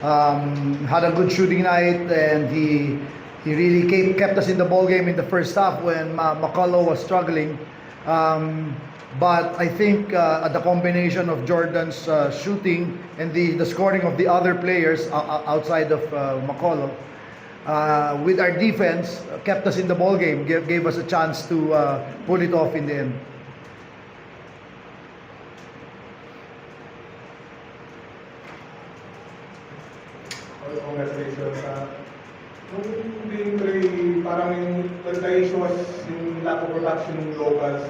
Had a good shooting night, and he really kept us in the ball game in the first half when McCullough was struggling. But I think the combination of Jordan's shooting and the scoring of the other players outside of McCullough with our defense kept us in the ball game, gave us a chance to pull it off in the end. Congratulations. Nung game 3, parang yung the issue was yung lack of production ng locals.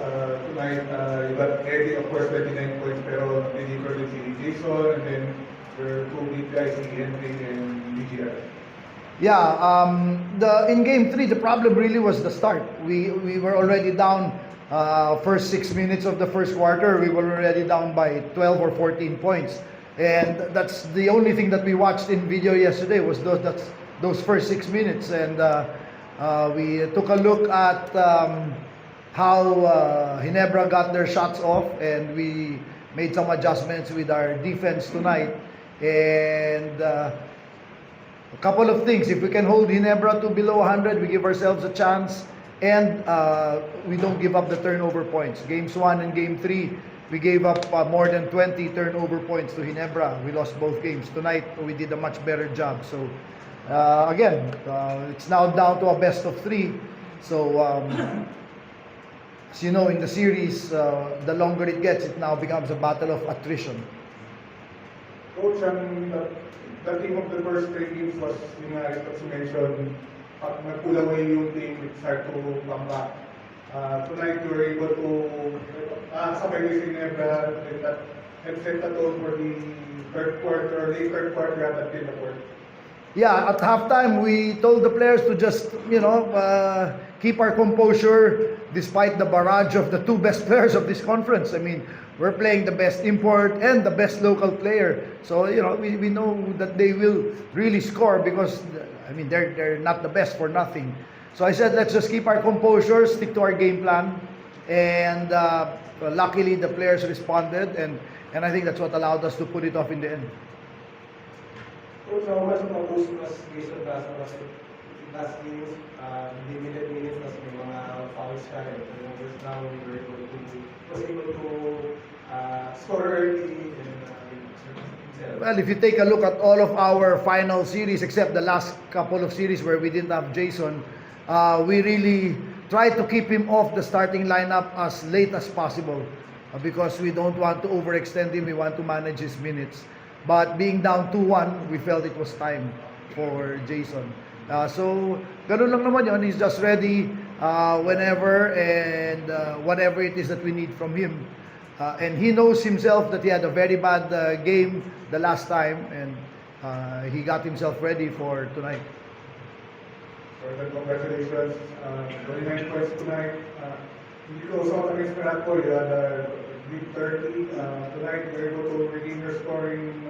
Tonight, you got Eddie, of course, 29 points, pero delivered si Jason, and then your two big guys, si Henry and BGR. Yeah, in game 3, the problem really was the start. We were already down first 6 minutes of the first quarter. We were already down by 12 or 14 points. And that's the only thing that we watched in video yesterday was those first 6 minutes. And we took a look at how Ginebra got their shots off, and we made some adjustments with our defense tonight. And a couple of things. If we can hold Ginebra to below 100, we give ourselves a chance, and we don't give up the turnover points. Games 1 and Game 3, we gave up more than 20 turnover points to Ginebra. We lost both games. Tonight, we did a much better job. So, again, it's now down to a best of 3. So, as you know, in the series, the longer it gets, it now becomes a battle of attrition. Coach, the team of the first 3 games was, yung as you mentioned, nag-pull away yung team, it's hard to come back. Tonight, you were able to sabay with Ginebra and set the tone for the third quarter, late third quarter at the fourth. Yeah, at halftime, we told the players to just, keep our composure despite the barrage of the 2 best players of this conference. I mean, we're playing the best import and the best local player. So, we know that they will really score because, they're not the best for nothing. So I said, let's just keep our composure, stick to our game plan. And luckily, the players responded, and I think that's what allowed us to put it off in the end. Coach, how much of a boost was Jason Basso last games? Limited minutes, mas may mga fouls siya. Just now, we were able to score early and Well, if you take a look at all of our final series, except the last couple of series where we didn't have Jason, we really try to keep him off the starting lineup as late as possible because we don't want to overextend him. We want to manage his minutes. But being down 2-1, we felt it was time for Jason. So, ganun lang naman yun. He's just ready whenever and whatever it is that we need from him. And he knows himself that he had a very bad game the last time, and he got himself ready for tonight. Congratulations. 29 points tonight. Hindi ko usap against Meratco, you had a big 30. Tonight, you're able to regain your scoring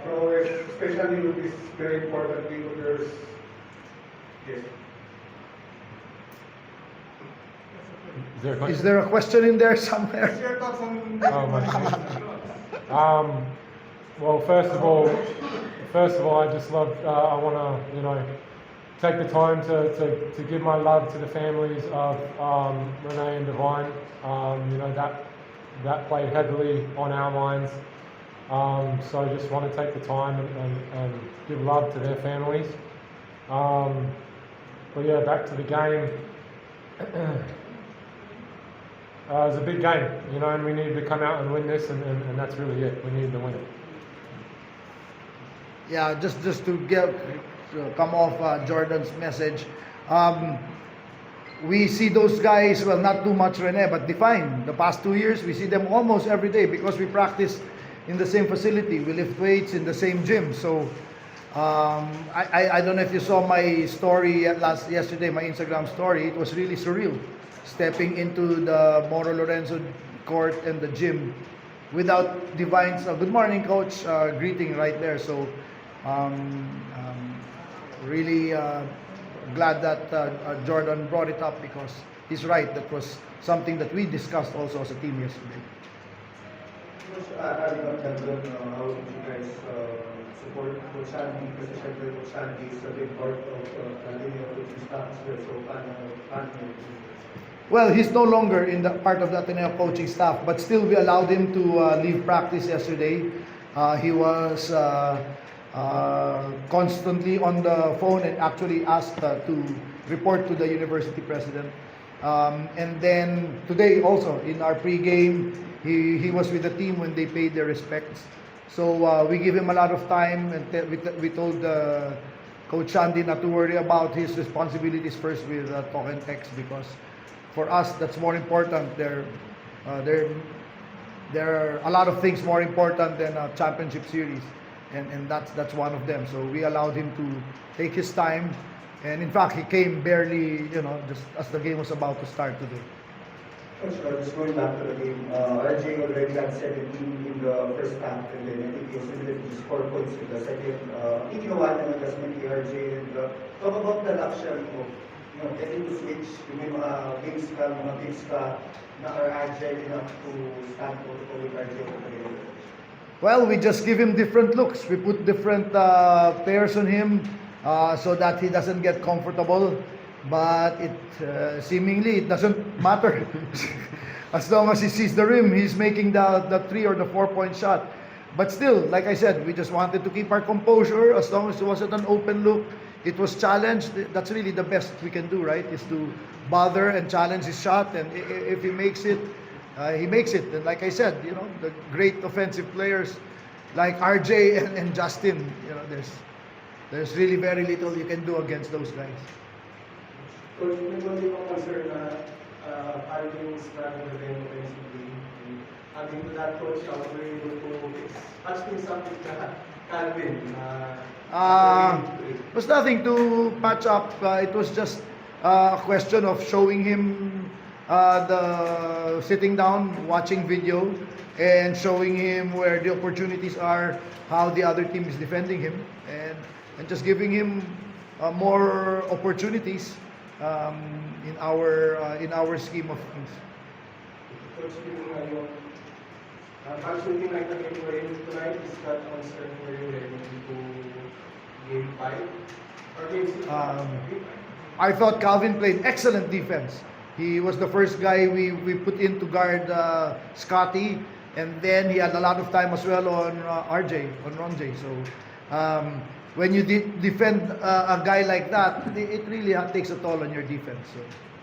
prowess, especially with this very important game of yours. Yes. Is there a question in there somewhere? What's your thoughts on Oh my God. Well, first of all, I just love. I want to, take the time to give my love to the families of Renee and Divine. That played heavily on our minds. So I just want to take the time and give love to their families. But yeah, back to the game. It was a big game, and we needed to come out and win this, and that's really it. We needed to win it. Yeah, just to come off Jordan's message. We see those guys, well, not too much Rene, but Define. The past 2 years, we see them almost every day because we practice in the same facility. We lift weights in the same gym. So, I don't know if you saw my story yesterday, my Instagram story. It was really surreal. Stepping into the Moro Lorenzo court and the gym without Divine's good morning coach greeting right there. So really glad that Jordan brought it up because he's right. That was something that we discussed also as a team yesterday. Coach, adding on that, how did you guys support Coach Sandy kasi syempre Coach Sandy is a big part of Ateneo coaching staff as well. So, paano yun? Well, he's no longer in the part of the Ateneo coaching staff, but still we allowed him to leave practice yesterday. He was constantly on the phone and actually asked to report to the university president. And then today also in our pregame, he was with the team when they paid their respects. So we give him a lot of time, and we told Coach Sandy not to worry about his responsibilities first with talk and text, because for us that's more important. There are a lot of things more important than a championship series, and that's one of them. So we allowed him to take his time, and in fact he came barely, just as the game was about to start today. Coach, just going back to the game, RJ already had 17 in the first half, and then I think he was able to score points in the second. Ginawa ng adjustment ni RJ, and talk about the luxury of getting to switch, yung may mga games ka na are agile enough to stand protocol with RJ over. Well, we just give him different looks. We put different players on him so that he doesn't get comfortable. But seemingly it doesn't matter. As long as he sees the rim, he's making the 3 or the 4-point shot. But still, like I said, we just wanted to keep our composure. As long as it wasn't an open look, it was challenged. That's really the best we can do, right? Is to bother and challenge his shot. And if he makes it, he makes it. And like I said, the great offensive players like RJ and Justin, there's really very little you can do against those guys. Coach, may hindi ko concern na parang yung struggle na rin offensively. Adding to that, Coach, how were you able to fix? Patching something ka, Calvin? It was nothing to patch up. It was just a question of showing him the sitting down, watching video, and showing him where the opportunities are, how the other team is defending him, and just giving him more opportunities in our scheme of things. Coach, yung shooting night na game we're in tonight, is that concern for you heading into game 5? Or game 6? I thought Calvin played excellent defense. He was the first guy we put in to guard Scotty, and then he had a lot of time as well on RJ, on Ronjay. So when you defend a guy like that, it really takes a toll on your defense,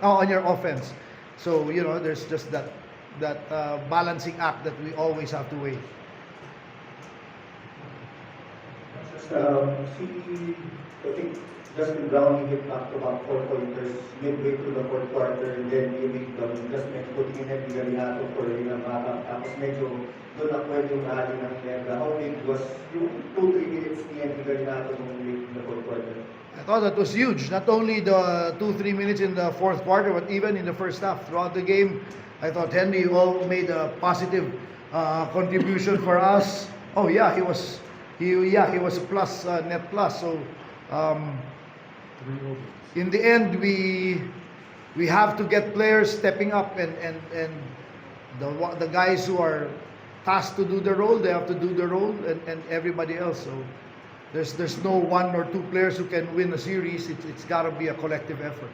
on your offense. So there's just that balancing act that we always have to weigh. I think Justin Brown hit back to back 4-pointers midway through the fourth quarter, and then you make the adjustment, putting in Eddie Garinato for yung backup. Tapos medyo doon na pwede yung rally ng Lebra. How big was yung 2-3 minutes ni Eddie Garinato in the fourth quarter? I thought that was huge. Not only the 2-3 minutes in the fourth quarter, but even in the first half. Throughout the game, I thought Henry made a positive contribution for us. Oh yeah, he was a plus, net plus. So in the end, we have to get players stepping up, and the guys who are tasked to do the role, they have to do the role, and everybody else. So there's no 1 or 2 players who can win a series. It's got to be a collective effort.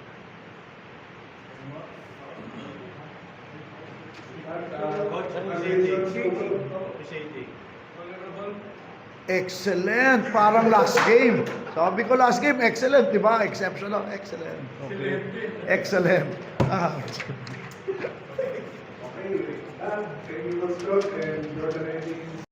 Excellent. Parang last game. Sabi ko last game, excellent, di ba? Exceptional, excellent. Okay. Excellent. Okay, thank you, Coach George, and Jordan Eddy.